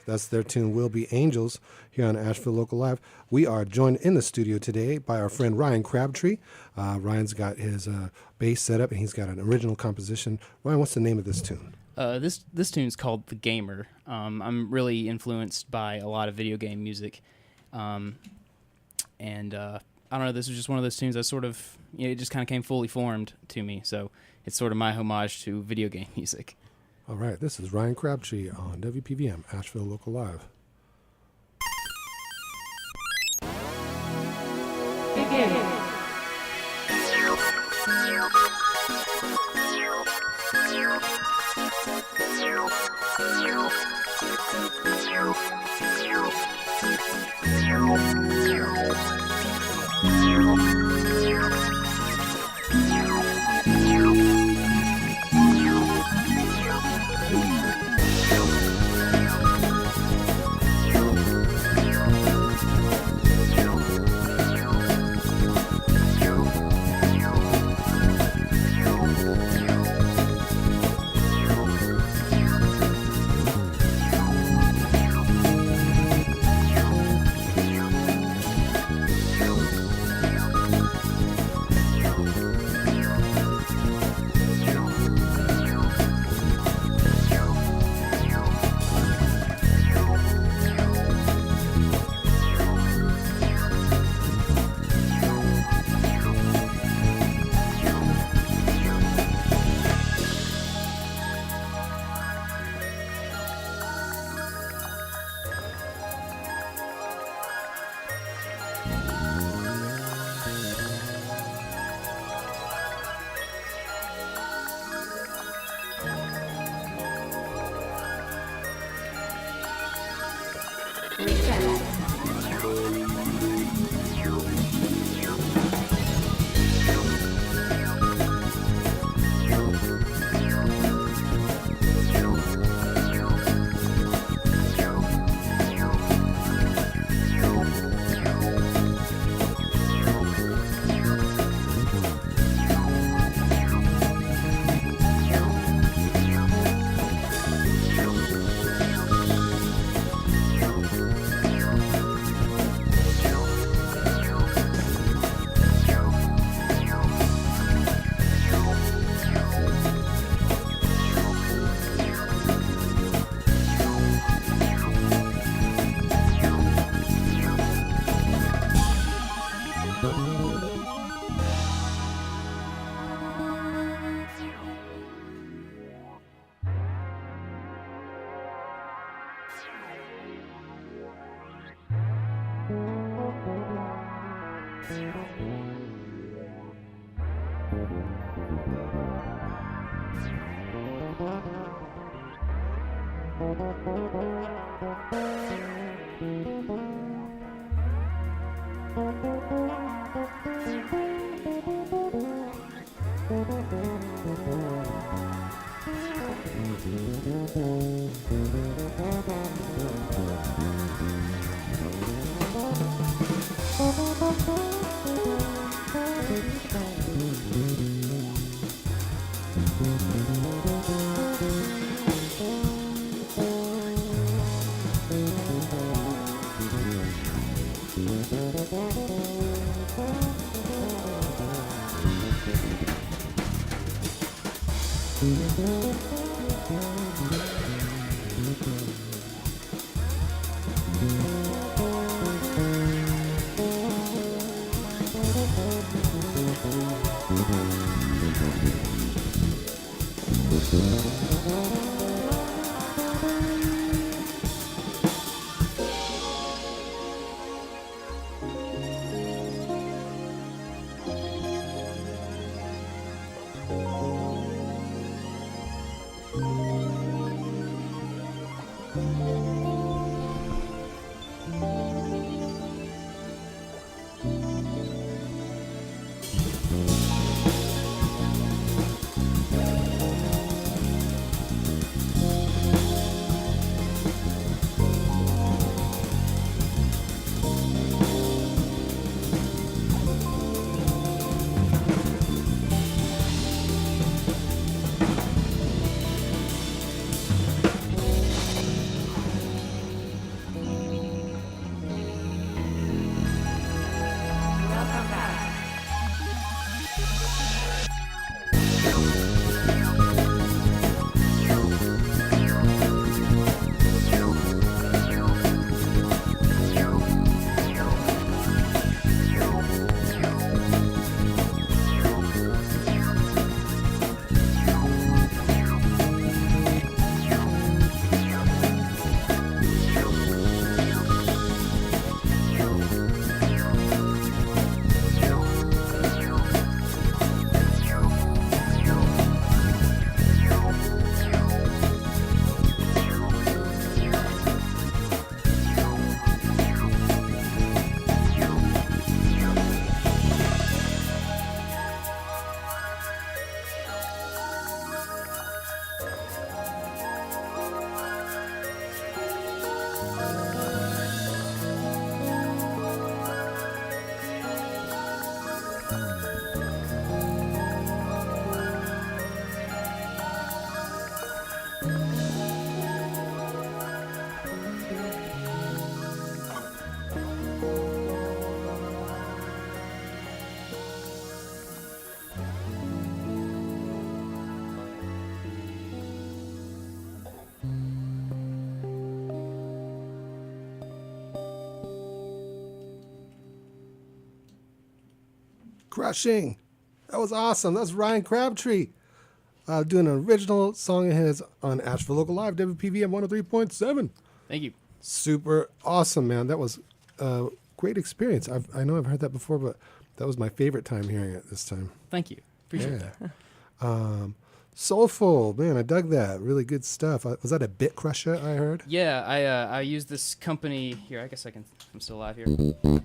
That's their tune, Will Be Angels, here on Asheville Local Live. We are joined in the studio today by our friend Ryan Crabtree. Ryan's got his bass set up, and he's got an original composition. Ryan, what's the name of this tune? This tune's called The Gamer. I'm really influenced by a lot of video game music. I don't know, this was just one of those tunes that sort of, it just kind of came fully formed to me. So it's sort of my homage to video game music. All right, this is Ryan Crabtree on WPVM, Asheville Local Live. Begin. crushing. That was awesome. That's Ryan Crabtree doing an original song of his on Asheville Local Live, WPVM 103.7. Thank you. Super awesome, man. That was a great experience. I know I've heard that before, but that was my favorite time hearing it this time. Thank you. Appreciate that. Soulful, man. I dug that. Really good stuff. Was that a Bit Crusher I heard? Yeah, I use this company here. I guess I'm still live here.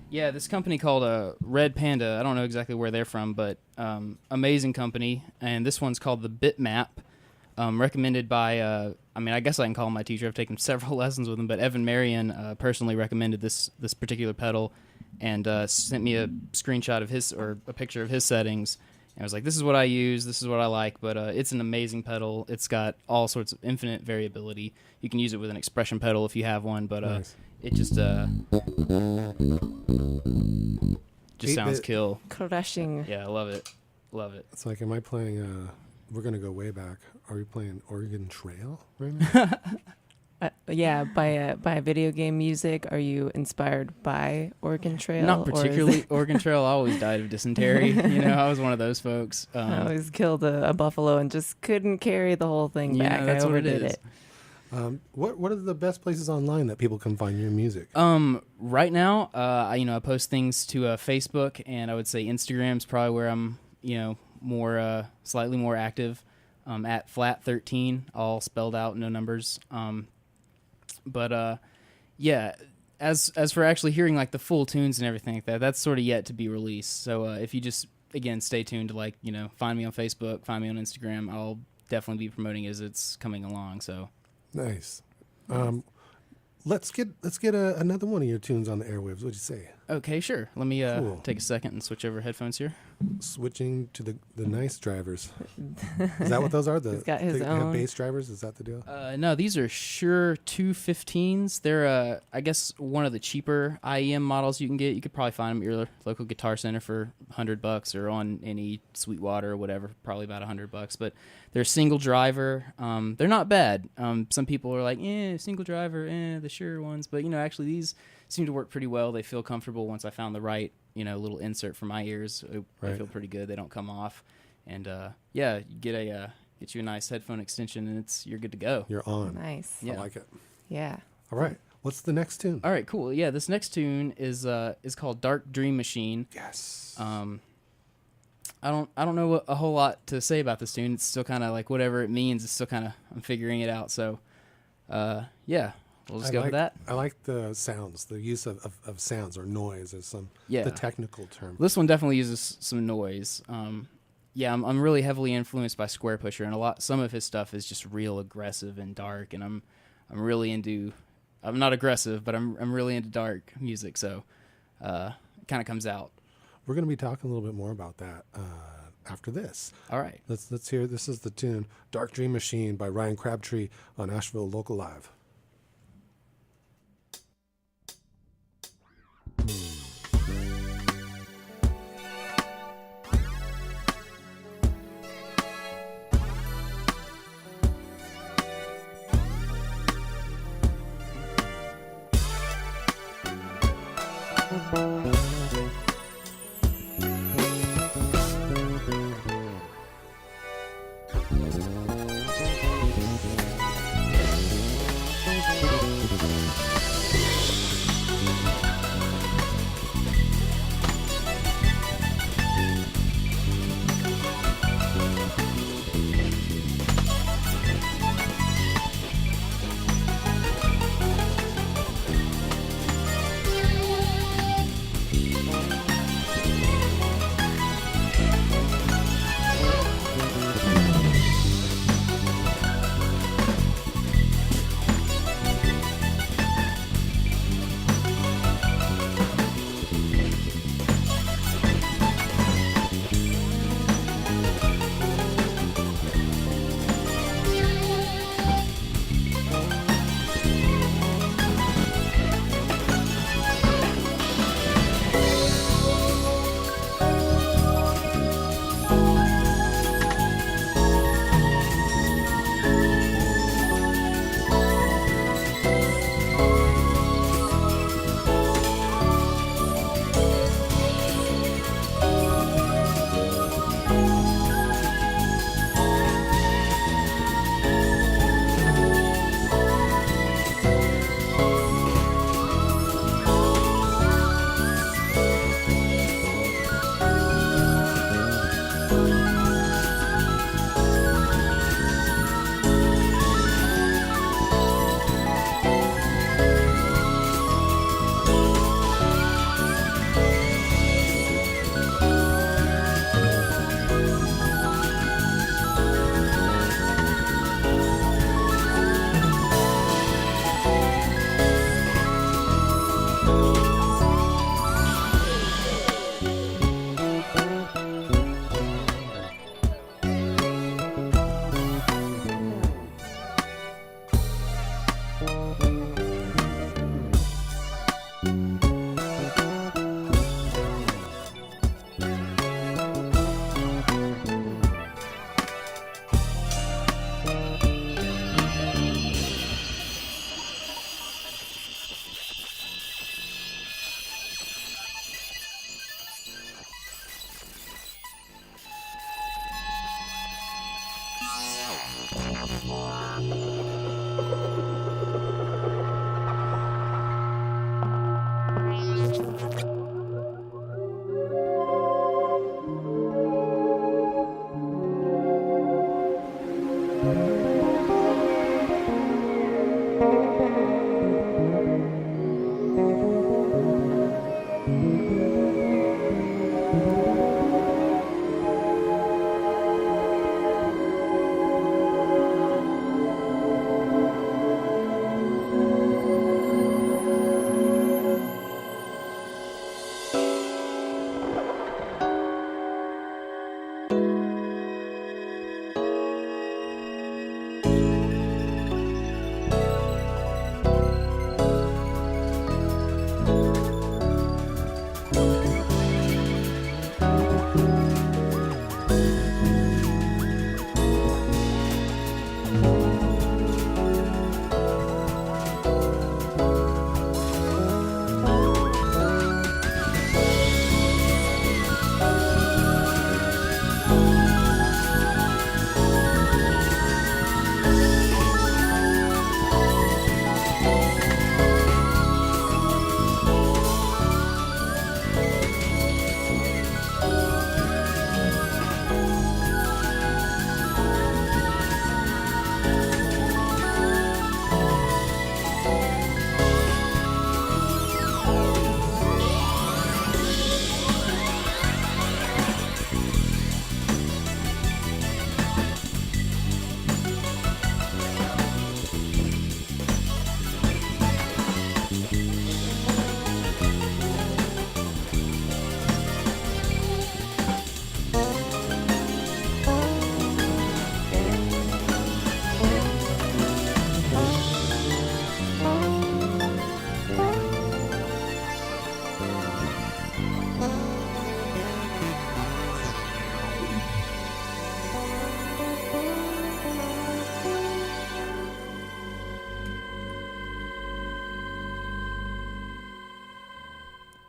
Yeah, this company called Red Panda. I don't know exactly where they're from, but amazing company. And this one's called the Bitmap. Recommended by, I guess I can call him my teacher. I've taken several lessons with him, but Evan Marion personally recommended this particular pedal and sent me a screenshot of his, or a picture of his settings. And I was like, this is what I use, this is what I like, but it's an amazing pedal. It's got all sorts of infinite variability. You can use it with an expression pedal if you have one, but Nice. it just sounds kill. Crushing. Yeah, I love it. Love it. It's like, am I playing, we're going to go way back. Are we playing Oregon Trail right now? Yeah, by video game music, are you inspired by Oregon Trail? Not or is particularly. it- Oregon Trail, I always died of dysentery. I was one of those folks. I always killed a buffalo and just couldn't carry the whole thing Yeah, back. that's I what it overdid is. it. What are the best places online that people can find your music? Right now, I post things to Facebook, and I would say Instagram's probably where I'm, more slightly more active. At Flat13, all spelled out, no numbers. But yeah, as for actually hearing like the full tunes and everything like that, that's sort of yet to be released. So if you just again stay tuned to find me on Facebook, find me on Instagram, I'll definitely be promoting as it's coming along. So Nice. Let's get another one of your tunes on the airwaves. What'd you say? okay, sure. Let me Cool. take a second and switch over headphones here. Switching to the nice drivers. Is that what those are? He's got his they have own. bass drivers. Is that the deal? No, these are Shure 215s. They're, I guess, one of the cheaper IEM models you can get. You could probably find them at your local Guitar Center for $100, or on any Sweetwater or whatever, probably about $100. But they're single driver. They're not bad. Some people are like, single driver, the Shure ones. But actually, these seem to work pretty well. They feel comfortable once I found the right, little insert for my ears. They Right. feel pretty good. They don't come off. And yeah, you get you a nice headphone extension, and you're good to go. You're on. Nice. Yeah. I like it. Yeah. All right. What's the next tune? All right, cool. Yeah, this next tune is called Dark Dream Machine. Yes. I don't know a whole lot to say about this tune. It's still kind of like whatever it means. It's still kind of, I'm figuring it out. So, yeah, we'll just go with that. I like the sounds, the use of sounds or noise as Yeah. the technical term. This one definitely uses some noise. Yeah, I'm really heavily influenced by Square Pusher, and some of his stuff is just real aggressive and dark. And I'm really into. I'm not aggressive, but I'm really into dark music. So, it kind of comes out. We're going to be talking a little bit more about that after this. All right. Let's hear. This is the tune "Dark Dream Machine" by Ryan Crabtree on Asheville Local Live.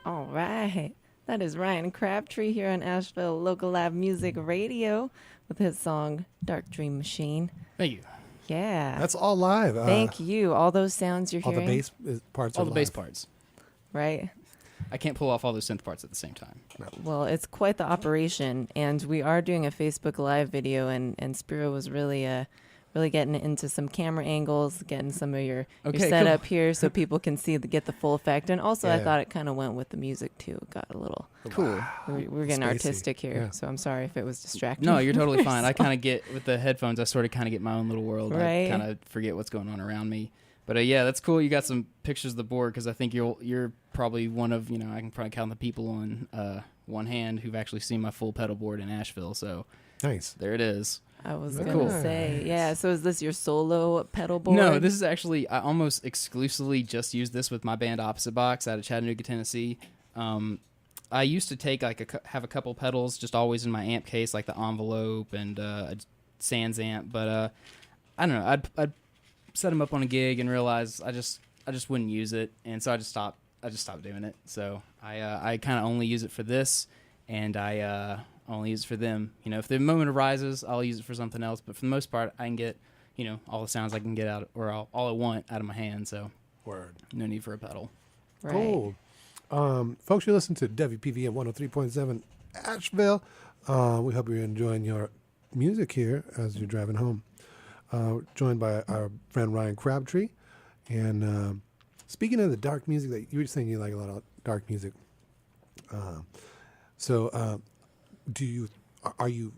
All right. That is Ryan Crabtree here on Asheville Local Live Music Radio with his song Dark Dream Machine. Thank you. Yeah. That's all live. Thank you. All those sounds you're All hearing. the bass parts All are the bass live. parts. Right. I can't pull off all those synth parts at the same time. Well, it's quite the operation, and we are doing a Facebook Live video, and Spiro was really getting into some camera angles, getting some of your Okay, setup cool. here so people can get the full effect. And also, I Yeah. thought it kind of went with the music, too. It got a little... Cool. We're getting Spacey. artistic here, Yeah. so I'm sorry if it was distracting. No, you're totally fine. I kind of get, with the headphones, I sort of kind of get my own little world. Right. I kind of forget what's going on around me. But yeah, that's cool. You got some pictures of the board because I think you're probably one of, I can probably count the people on one hand who've actually seen my full pedal board in Asheville. So Nice. there it is. I was Cool. going to say, yeah, so is this your solo pedal board? No, this is actually, I almost exclusively just use this with my band Opposite Box out of Chattanooga, Tennessee. I used to take have a couple pedals just always in my amp case, like the Envelope and a Sans amp, but I don't know. I'd set them up on a gig and realize I just wouldn't use it, and so I just stopped doing it. So I kind of only use it for this, and I only use it for them. If the moment arises, I'll use it for something else. But for the most part, I can get all the sounds I can get out, or all I want out of my hand. So Word. no need for a pedal. Right. Cool. Folks, you listen to WPVM 103.7 Asheville. We hope you're enjoying your music here as you're driving home. Joined by our friend Ryan Crabtree. And speaking of the dark music, that you were saying you like a lot of dark music. Are you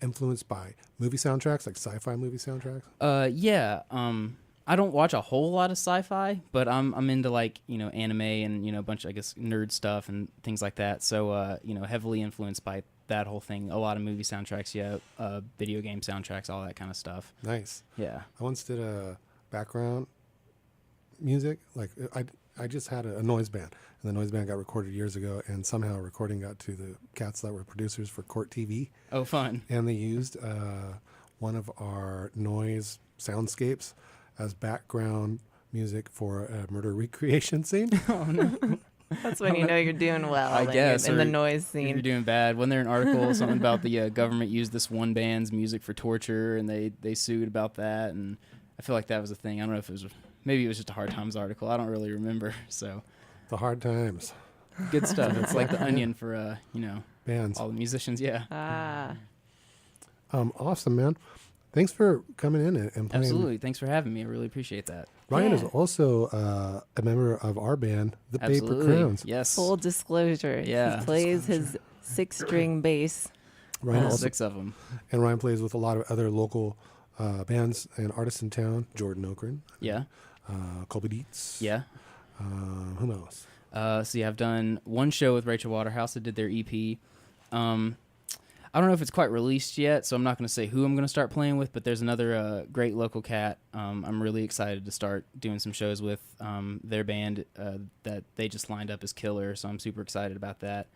influenced by movie soundtracks, like sci-fi movie soundtracks? Yeah. I don't watch a whole lot of sci-fi, but I'm into anime and a bunch of, I guess, nerd stuff and things like that. So heavily influenced by that whole thing. A lot of movie soundtracks, video game soundtracks, all that kind of stuff. Nice. Yeah. I once did a background music. Like I just had a noise band, and the noise band got recorded years ago, and somehow a recording got to the cats that were producers for Court TV, Oh, fun. and they used one of our noise soundscapes as background music for a murder recreation scene. Oh no. That's when you know you're doing well. I then guess, you're in the or noise If you're scene. doing bad. Wasn't there an article something about the government used this one band's music for torture, and they sued about that, and I feel like that was a thing. I don't know if it was, maybe it was just a Hard Times article. I don't really remember. So The hard times. good stuff. It's like the Onion for Bands. all the musicians. Yeah. Ah, Awesome, man. Thanks for coming in and playing. Absolutely. Thanks for having me. I really appreciate that. Ryan is Yeah. also a member of our band, the Absolutely. Paper Crowns. Yes. full disclosure. Yeah. He plays his 6-string bass. Ryan All also, 6 of them. and Ryan plays with a lot of other local bands and artists in town. Jordan Okren, Yeah. Colby Dietz. Yeah. Who else? So yeah, I've done one show with Rachel Waterhouse. I did their EP. I don't know if it's quite released yet, so I'm not going to say who I'm going to start playing with, but there's another great local cat I'm really excited to start doing some shows with. Their band that they just lined up as Killer, so I'm super excited about that.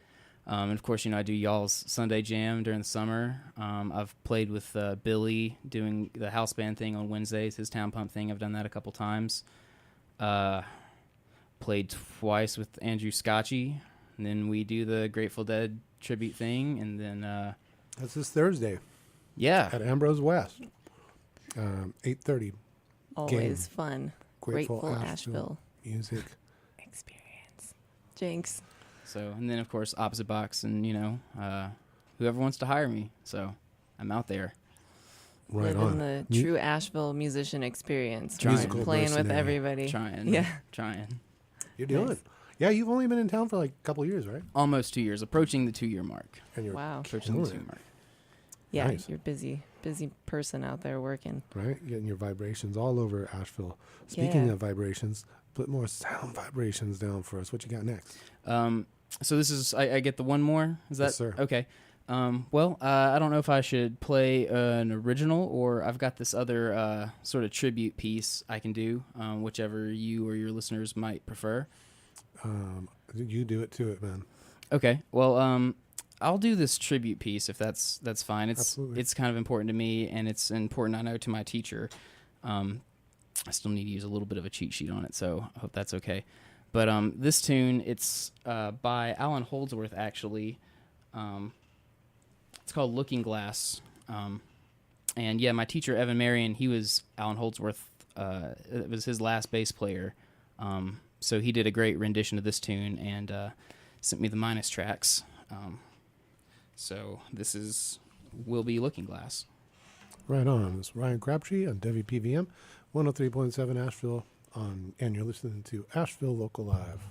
And of course, I do y'all's Sunday Jam during the summer. I've played with Billy doing the house band thing on Wednesdays, his Town Pump thing. I've done that a couple times. Played twice with Andrew Scotchy, and then we do the Grateful Dead tribute thing, and then That's this Thursday yeah, at Ambrose West, 8:30. Always fun. Grateful Grateful Asheville Asheville music. experience. Jinx. so and then of course Opposite Box, and whoever wants to hire me, so I'm out there. Right Living on. the Mu- true Asheville musician experience. Trying. Musical Playing with mercenary. everybody. Trying, Yeah. trying. You're doing Nice. it. Yeah, you've only been in town for like a couple of years, right? Almost 2 years, approaching the 2-year mark. And you're Wow. Approaching killing the 2 it, mark. Yeah, Nice. you're busy person out there working. right? Getting your vibrations all over Asheville. Speaking Yeah. of vibrations, put more sound vibrations down for us. What you got next? So this is I get the one more. Is that Yes, sir. okay? Well, I don't know if I should play an original or I've got this other sort of tribute piece I can do, whichever you or your listeners might prefer. You do it to it, man. Okay. Well, I'll do this tribute piece if that's fine. Absolutely. It's kind of important to me, and it's important, I know, to my teacher. I still need to use a little bit of a cheat sheet on it, so I hope that's okay. But this tune, it's by Alan Holdsworth, actually. It's called Looking Glass. And yeah, my teacher, Evan Marion, he was Alan Holdsworth. It was his last bass player. So he did a great rendition of this tune and sent me the minus tracks. So this will be Looking Glass. Right on. It's Ryan Crabtree on WPVM 103.7 Asheville and you're listening to Asheville Local Live.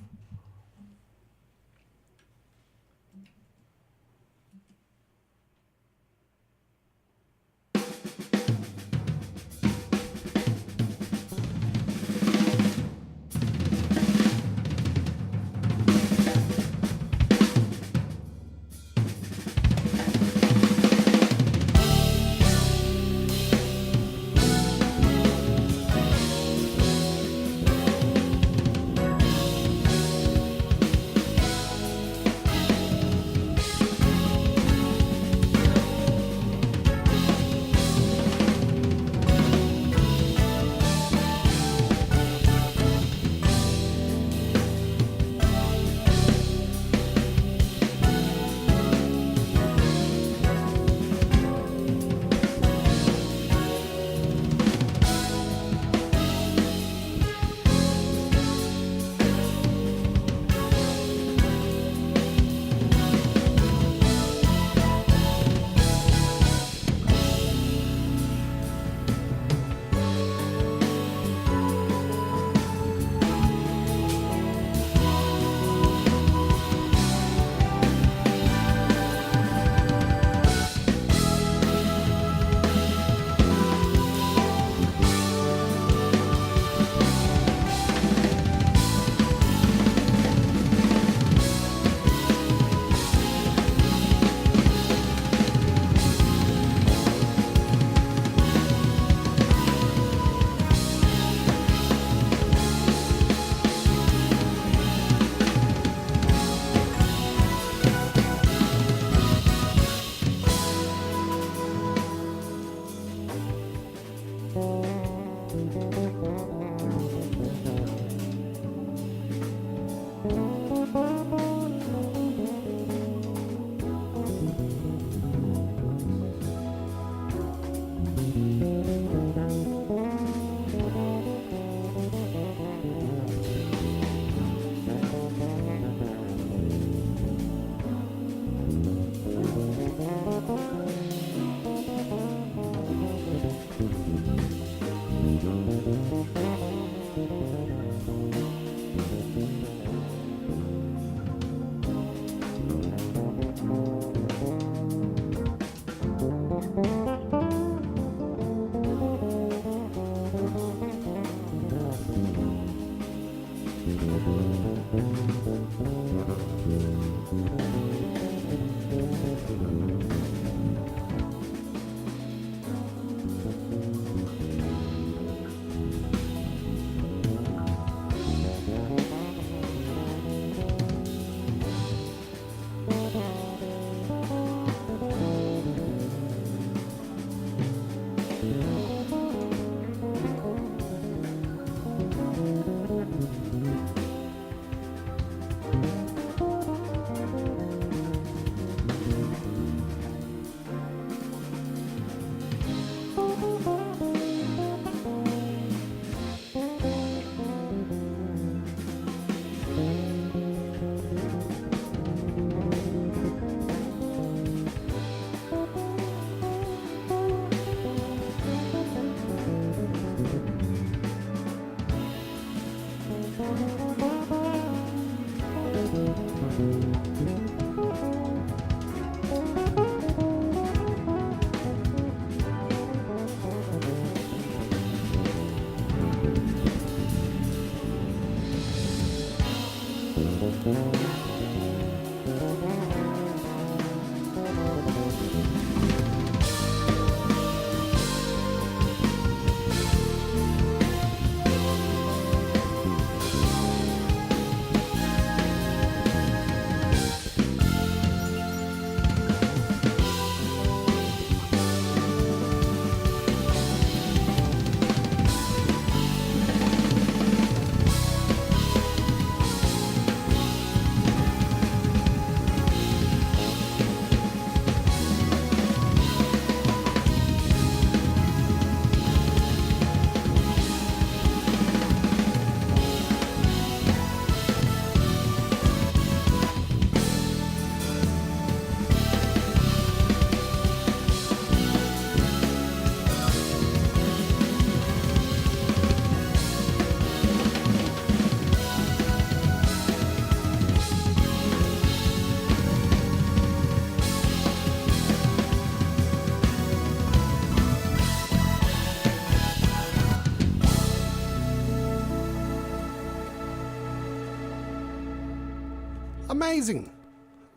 Amazing.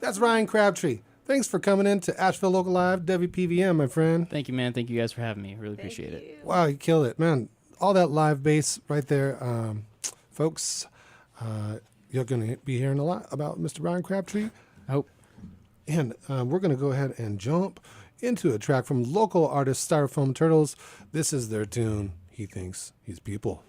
That's Ryan Crabtree. Thanks for coming in to Asheville Local Live, WPVM, my friend. Thank you, man. Thank you guys for having me. Really appreciate it. Wow, you killed it, man. All that live bass right there. Folks, you're going to be hearing a lot about Mr. Ryan Crabtree. I hope. And we're going to go ahead and jump into a track from local artist Styrofoam Turtles. This is their tune, He Thinks He's People.